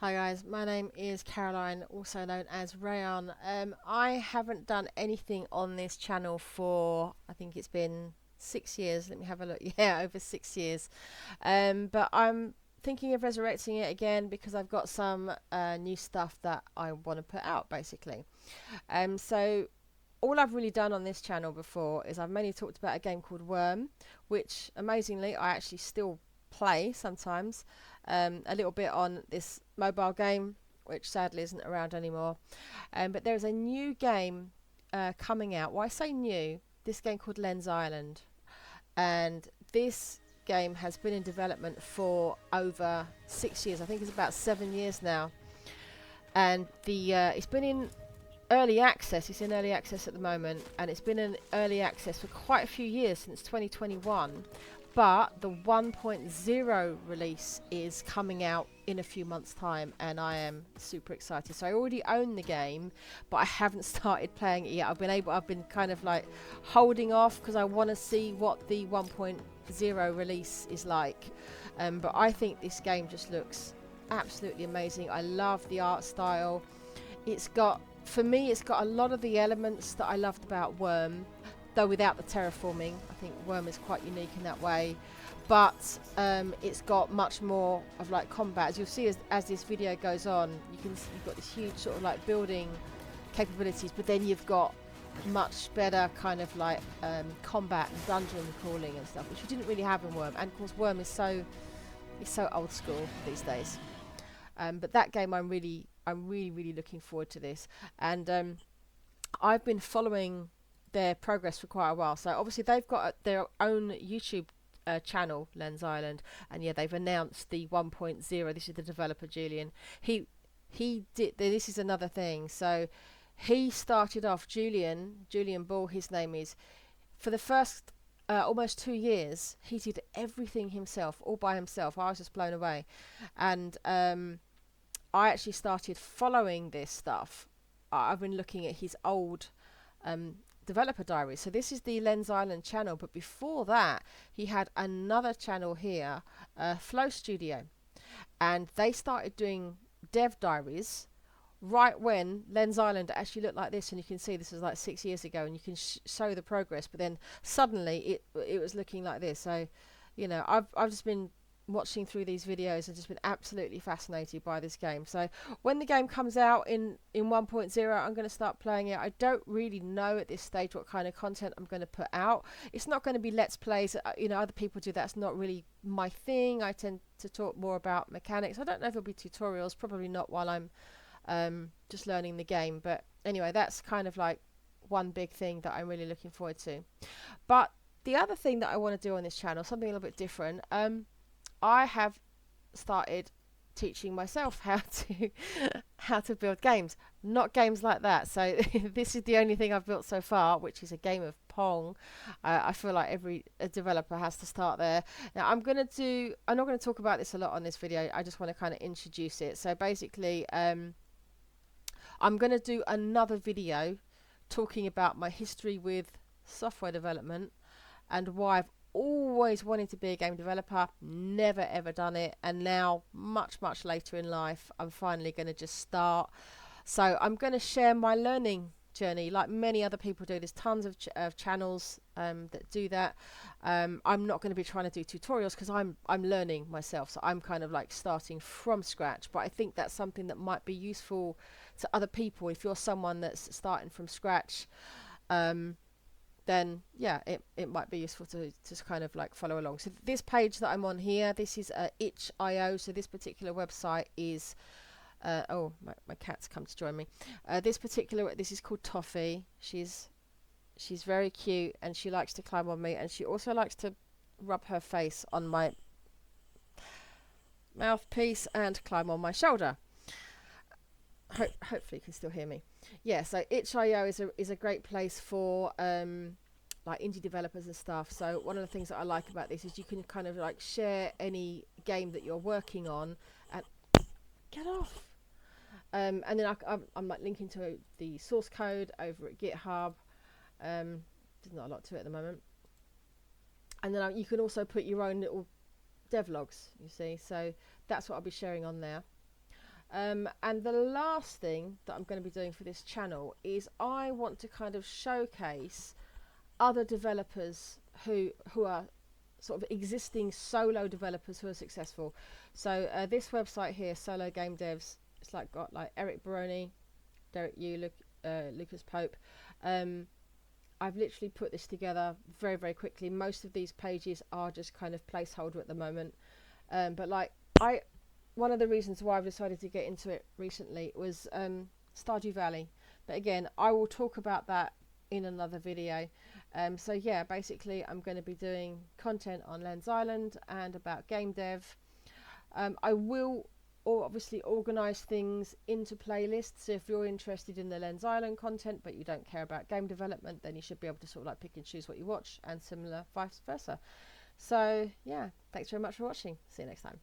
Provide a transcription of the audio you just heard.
Hi guys, my name is Caroline, also known as Rayon. I haven't done anything on this channel for, I think it's been 6 years. Let me have a look. Yeah, over 6 years. But I'm thinking of resurrecting it again because I've got some new stuff that I want to put out, basically. So all I've really done on this channel before is I've mainly talked about a game called Worm, which amazingly I actually still play sometimes. A little bit on this mobile game, which sadly isn't around anymore. But there's a new game coming out. Well, I say new, this game called Lens Island. And this game has been in development for over 6 years. I think it's about 7 years now. And it's been in early access. It's in early access at the moment, and it's been in early access for quite a few years, since 2021. But the 1.0 release is coming out in a few months' time, and I am super excited. So I already own the game, but I haven't started playing it yet. I've been kind of like holding off because I want to see what the 1.0 release is like. But I think this game just looks absolutely amazing. I love the art style. For me, it's got a lot of the elements that I loved about Worm, though without the terraforming. I think Worm is quite unique in that way. But it's got much more of like combat. As you'll see as this video goes on, you've got this huge sort of like building capabilities, but then you've got much better kind of like combat and dungeon crawling and stuff, which you didn't really have in Worm. And of course, Worm is so old school these days. But that game, I'm really looking forward to this. And I've been following their progress for quite a while. So obviously they've got their own YouTube channel, Lens Island, and yeah, they've announced the 1.0. This is the developer, Julian. He did. This is another thing. So he started off, Julian Ball, his name is. For the first almost 2 years, he did everything himself, all by himself. I was just blown away. And I actually started following this stuff. I've been looking at his old developer diaries. So this is the Lens Island channel, but before that, he had another channel here, Flow Studio, and they started doing dev diaries right when Lens Island actually looked like this. And you can see this was like 6 years ago, and you can show the progress. But then suddenly it was looking like this. So, I've just been watching through these videos and just been absolutely fascinated by this game. So when the game comes out in 1.0, I'm going to start playing it. I don't really know at this stage what kind of content I'm going to put out. It's not going to be let's plays. Other people do. That's not really my thing. I tend to talk more about mechanics. I don't know if there'll be tutorials, probably not while I'm just learning the game. But anyway, that's kind of like one big thing that I'm really looking forward to. But the other thing that I want to do on this channel, something a little bit different, I have started teaching myself how to build games, not games like that. So this is the only thing I've built so far, which is a game of Pong. I feel like every developer has to start there. Now I'm not going to talk about this a lot on this video. I just want to kind of introduce it. So basically, I'm going to do another video talking about my history with software development and why I've always wanted to be a game developer, never ever done it, and now much later in life I'm finally going to just start. So I'm going to share my learning journey like many other people do. There's tons of channels that do that. I'm not going to be trying to do tutorials because I'm learning myself, so I'm kind of like starting from scratch. But I think that's something that might be useful to other people. If you're someone that's starting from scratch, then yeah, it might be useful to just kind of like follow along. So this page that I'm on here, this is itch.io. So this particular website is my cat's come to join me. This is called Toffee. She's very cute, and she likes to climb on me, and she also likes to rub her face on my mouthpiece and climb on my shoulder. Hopefully you can still hear me. Yeah, so itch.io is a great place for like indie developers and stuff. So one of the things that I like about this is you can kind of like share any game that you're working on and get off. And then I'm like linking to the source code over at GitHub. There's not a lot to it at the moment. And then you can also put your own little devlogs, you see. So that's what I'll be sharing on there. And the last thing that I'm going to be doing for this channel is I want to kind of showcase other developers who are sort of existing solo developers who are successful. So this website here, Solo Game Devs, it's like got like Eric Baroni, Derek Yu, Lucas Pope. I've literally put this together very, very quickly. Most of these pages are just kind of placeholder at the moment. But like one of the reasons why I've decided to get into it recently was Stardew Valley. But again, I will talk about that in another video. So yeah, basically I'm going to be doing content on Lens Island and about game dev. I will obviously organise things into playlists. So if you're interested in the Lens Island content but you don't care about game development, then you should be able to sort of like pick and choose what you watch, and similar vice versa. So yeah, thanks very much for watching. See you next time.